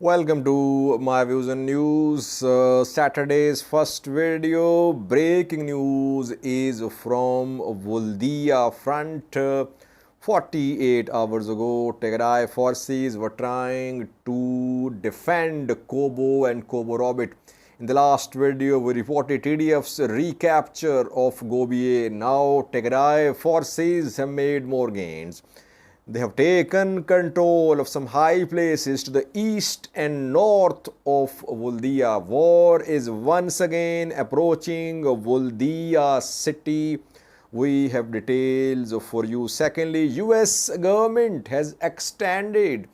Welcome to my views and news. Saturday's first video. Breaking news is from Woldia front. 48 hours ago, Tigray forces were trying to defend Kobo and Kobo Robit. In the last video, we reported TDF's recapture of Gobiye. Now, Tigray forces have made more gains. They have taken control of some high places to the east and north of Woldia. War is once again approaching Woldia city. We have details for you. Secondly, US government has extended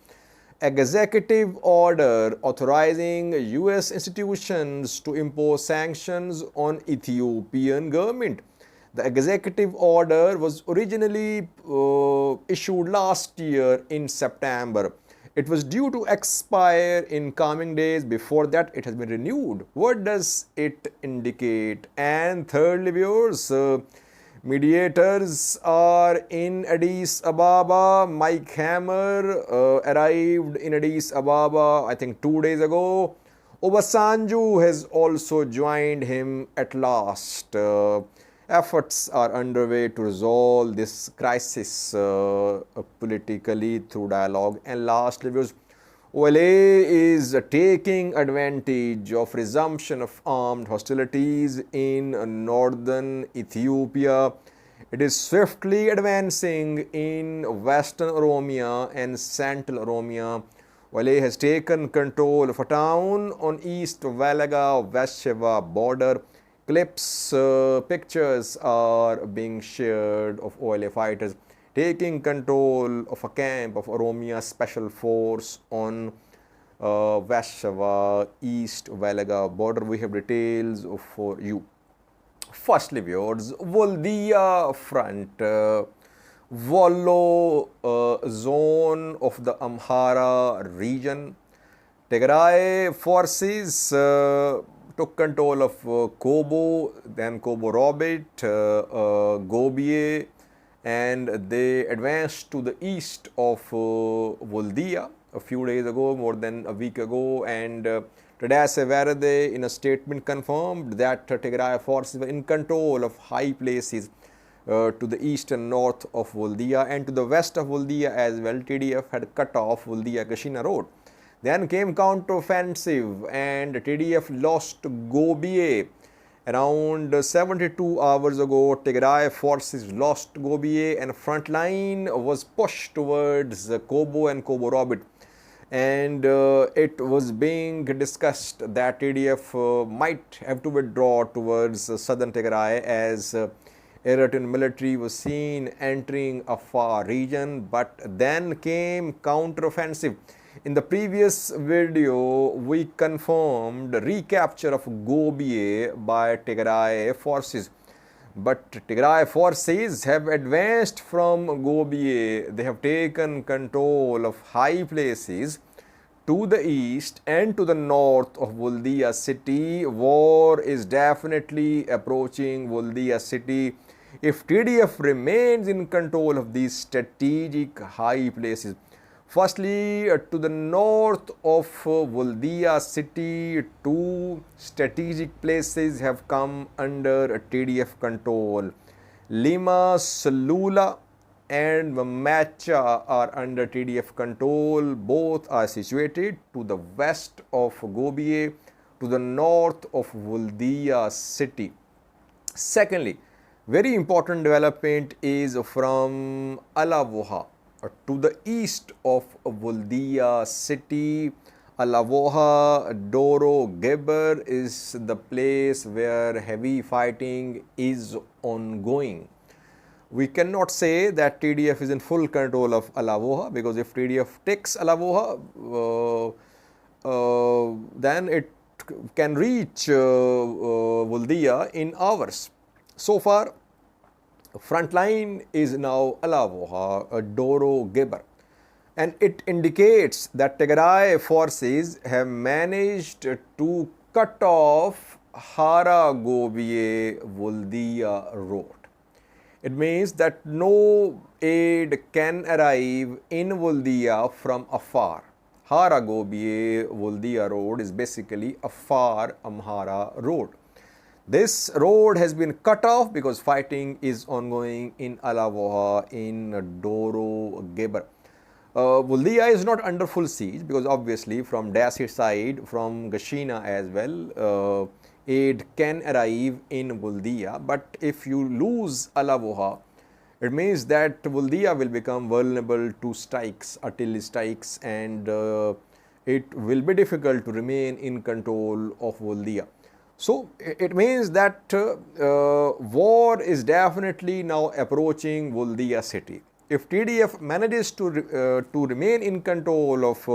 executive order authorizing US institutions to impose sanctions on Ethiopian government. The executive order was originally issued last year in September. It was due to expire in coming days. Before that, it has been renewed. What does it indicate? And thirdly, viewers, mediators are in Addis Ababa. Mike Hammer arrived in Addis Ababa, I think 2 days ago. Obasanjo has also joined him at last. Efforts are underway to resolve this crisis politically through dialogue. And last reviews, OLA is taking advantage of resumption of armed hostilities in northern Ethiopia. It is swiftly advancing in western Oromia and central Oromia. OLA has taken control of a town on East Weldiya-West Shiva border. Clips, pictures are being shared of OLA fighters taking control of a camp of Oromia Special Force on West Shiva, East Weldiya border. We have details for you. Firstly, viewers, Woldia front, Wollo zone of the Amhara region. Tigray forces took control of Kobo, then Kobo Robit, Gobiye, and they advanced to the east of Woldia a few days ago, more than a week ago, and Tadase Verade in a statement confirmed that Tigray forces were in control of high places to the east and north of Woldia and to the west of Woldia as well. TDF had cut off Woldia-Kashina road. Then came counteroffensive and TDF lost Gobiye. Around 72 hours ago, Tigray forces lost Gobiye and front line was pushed towards Kobo and Kobo Robit. And it was being discussed that TDF might have to withdraw towards southern Tigray as Eritrean military was seen entering a far region. But then came counteroffensive. In the previous video, we confirmed recapture of Gobiye by Tigray forces. But Tigray forces have advanced from Gobiye. They have taken control of high places to the east and to the north of Woldia city. War is definitely approaching Woldia city if TDF remains in control of these strategic high places. Firstly, to the north of Woldia city, two strategic places have come under TDF control. Lima, Salula and Macha are under TDF control. Both are situated to the west of Gobiye, to the north of Woldia city. Secondly, very important development is from Alavoha. To the east of Woldia city. Alavoha Doro Geber is the place where heavy fighting is ongoing. We cannot say that TDF is in full control of Alavoha, because if TDF takes Alavoha, then it can reach Woldia in hours. So far, front line is now Alavoha, Doro Geber, and it indicates that Tigray forces have managed to cut off Hara Gobiye Woldia road. It means that no aid can arrive in Woldia from afar. Hara-Gobiye Woldia road is basically a far Amhara road. This road has been cut off because fighting is ongoing in Alavoha, in Doro Geber. Woldia is not under full siege because obviously from Dasit side, from Gashina as well, aid can arrive in Woldia. But if you lose Alavoha, it means that Woldia will become vulnerable to strikes, artillery strikes, and it will be difficult to remain in control of Woldia. So it means that war is definitely now approaching Woldia city. If TDF manages to remain in control of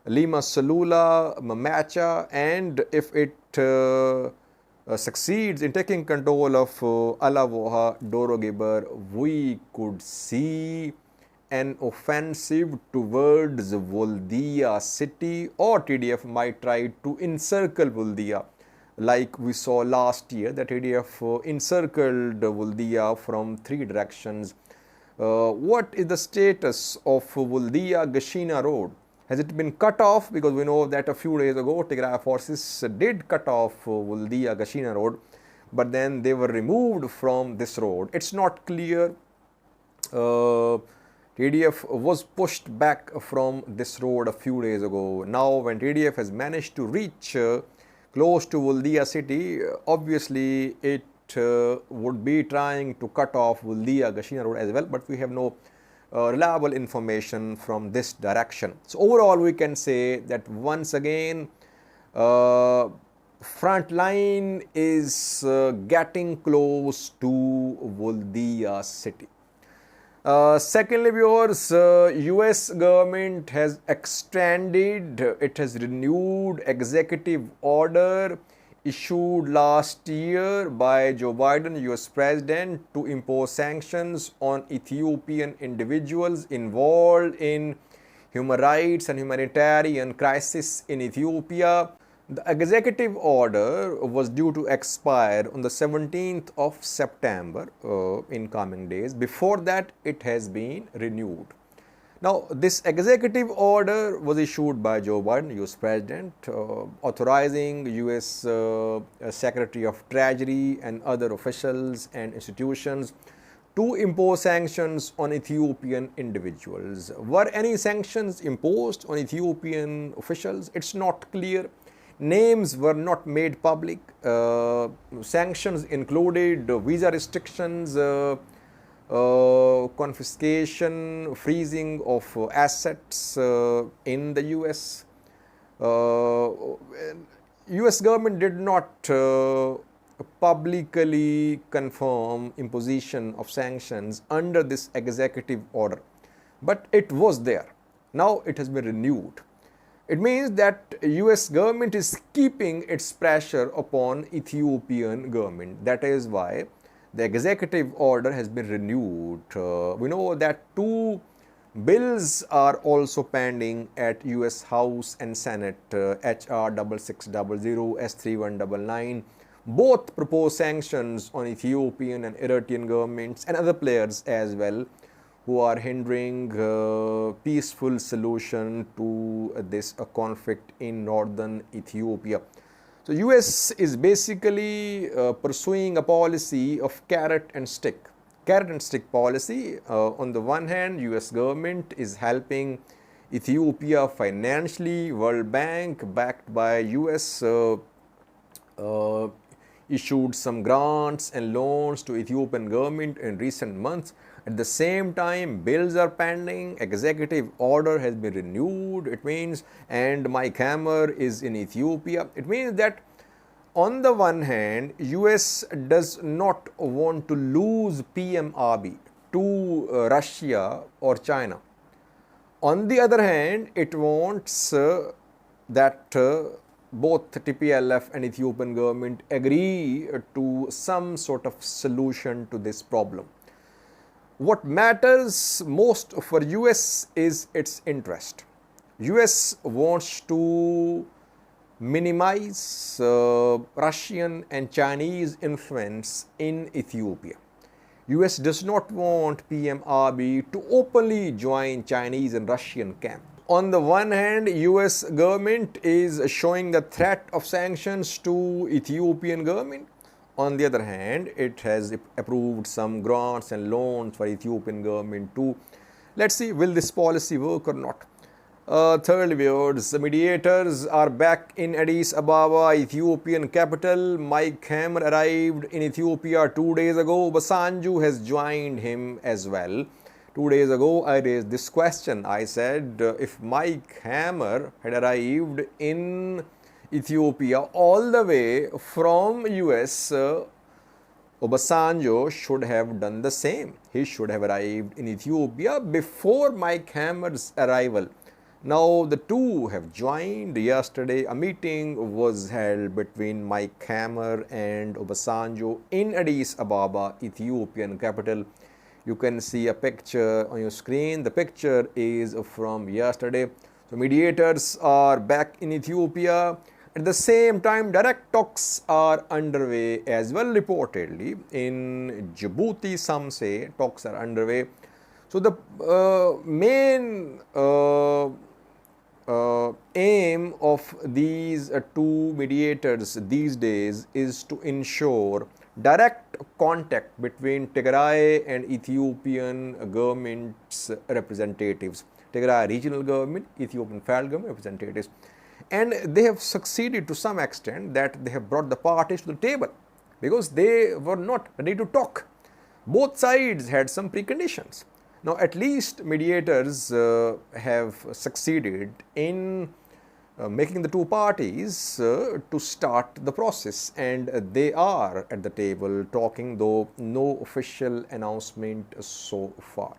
Lima Salula, Mamacha, and if it succeeds in taking control of Alavoha, Dorogeber, we could see an offensive towards Woldia city, or TDF might try to encircle Woldia, like we saw last year that TDF encircled Woldia from 3 directions. What is the status of Woldia Gashina road? Has it been cut off? Because we know that a few days ago Tigray forces did cut off Woldia Gashina road, but then they were removed from this road. It's not clear. TDF was pushed back from this road a few days ago. Now when TDF has managed to reach close to Woldia city, obviously it would be trying to cut off Woldia Gashina road as well, but we have no reliable information from this direction. So overall we can say that once again front line is getting close to Woldia city. Secondly, viewers, US government has extended, it has renewed executive order issued last year by Joe Biden, US President, to impose sanctions on Ethiopian individuals involved in human rights and humanitarian crisis in Ethiopia. The executive order was due to expire on the 17th of September in coming days. Before that, it has been renewed. Now, this executive order was issued by Joe Biden, US President, authorizing US Secretary of Treasury and other officials and institutions to impose sanctions on Ethiopian individuals. Were any sanctions imposed on Ethiopian officials? It's not clear. Names were not made public. Sanctions included visa restrictions, confiscation, freezing of assets in the US. US government did not publicly confirm imposition of sanctions under this executive order, but it was there. Now it has been renewed. It means that US government is keeping its pressure upon Ethiopian government. That is why the executive order has been renewed. We know that 2 bills are also pending at US House and Senate, HR 6600, S3199. Both propose sanctions on Ethiopian and Eritrean governments and other players as well, who are hindering peaceful solution to this conflict in northern Ethiopia. So US is basically pursuing a policy of carrot and stick. Carrot and stick policy. On the one hand, US government is helping Ethiopia financially. World Bank, backed by US, issued some grants and loans to Ethiopian government in recent months. At the same time, bills are pending, executive order has been renewed, it means, and Mike Hammer is in Ethiopia. It means that on the one hand, US does not want to lose PMRB to Russia or China. On the other hand, it wants that both TPLF and Ethiopian government agree to some sort of solution to this problem. What matters most for US is its interest. US wants to minimize Russian and Chinese influence in Ethiopia. US does not want PMRB to openly join Chinese and Russian camp. On the one hand, US government is showing the threat of sanctions to Ethiopian government. On the other hand, it has approved some grants and loans for Ethiopian government too. Let's see, will this policy work or not? Third, viewers, the mediators are back in Addis Ababa, Ethiopian capital. Mike Hammer arrived in Ethiopia 2 days ago. Obasanjo has joined him as well. 2 days ago, I raised this question. I said, if Mike Hammer had arrived in Ethiopia all the way from US, Obasanjo should have done the same. He should have arrived in Ethiopia before Mike Hammer's arrival. Now the two have joined. Yesterday a meeting was held between Mike Hammer and Obasanjo in Addis Ababa, Ethiopian capital. You can see a picture on your screen. The picture is from yesterday. So mediators are back in Ethiopia. At the same time, direct talks are underway as well, reportedly. In Djibouti, some say talks are underway. So the main aim of these two mediators these days is to ensure direct contact between Tigray and Ethiopian government's representatives, Tigray regional government, Ethiopian federal government representatives. And they have succeeded to some extent that they have brought the parties to the table because they were not ready to talk. Both sides had some preconditions. Now, at least mediators have succeeded in making the two parties to start the process, and they are at the table talking, though no official announcement so far.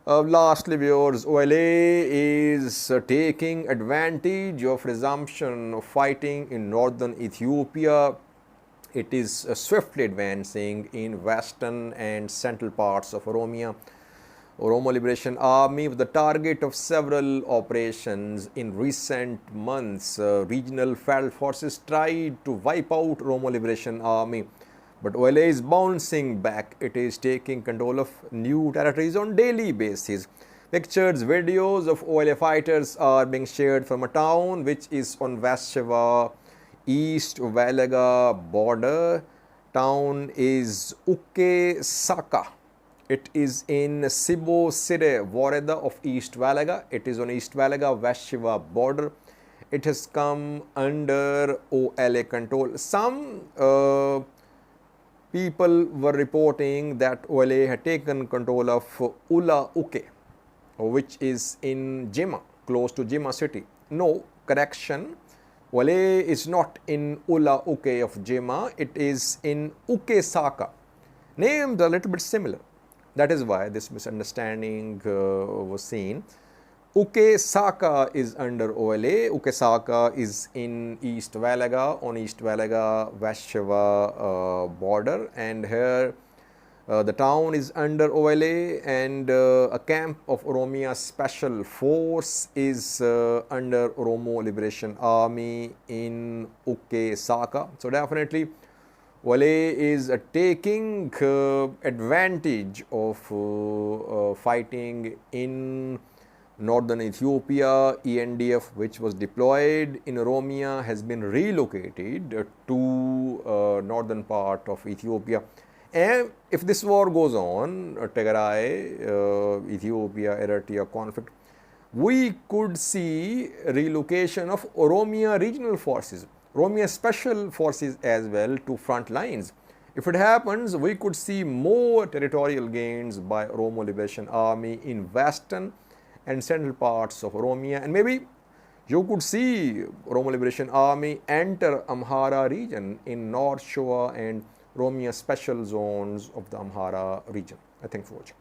Lastly, viewers, OLA is taking advantage of resumption of fighting in northern Ethiopia. It is swiftly advancing in western and central parts of Oromo Liberation Army with the target of several operations in recent months. Regional federal forces tried to wipe out Oromo Liberation Army, but OLA is bouncing back. It is taking control of new territories on daily basis. Pictures, videos of OLA fighters are being shared from a town which is on West Shiva, East Weldiya border. Town is Ukke, Saqaa. It is in Sibo Sire Woreda of East Weldiya. It is on East Weldiya, West Shiva border. It has come under OLA control. Some people were reporting that OLA had taken control of Ukke, which is in Jimma, close to Jimma city. No, correction. OLA is not in Ukke of Jimma. It is in Ukke Saqaa. Names are a little bit similar. That is why this misunderstanding was seen. Ukke Saqaa is under OLA. Ukke Saqaa is in East Weldiya, on East Weldiya, West Shiva border, and here the town is under OLA, and a camp of Oromia Special Force is under Oromo Liberation Army in Ukke Saqaa. So definitely OLA is taking advantage of fighting in northern Ethiopia. ENDF, which was deployed in Oromia, has been relocated to northern part of Ethiopia. And if this war goes on, Tigray, Ethiopia, Eritrea conflict, we could see relocation of Oromia regional forces, Oromia special forces as well to front lines. If it happens, we could see more territorial gains by Oromo Liberation Army in western and central parts of Oromia, and maybe you could see Oromo Liberation Army enter Amhara region in North Shoa and Oromia special zones of the Amhara region. Thanks for watching.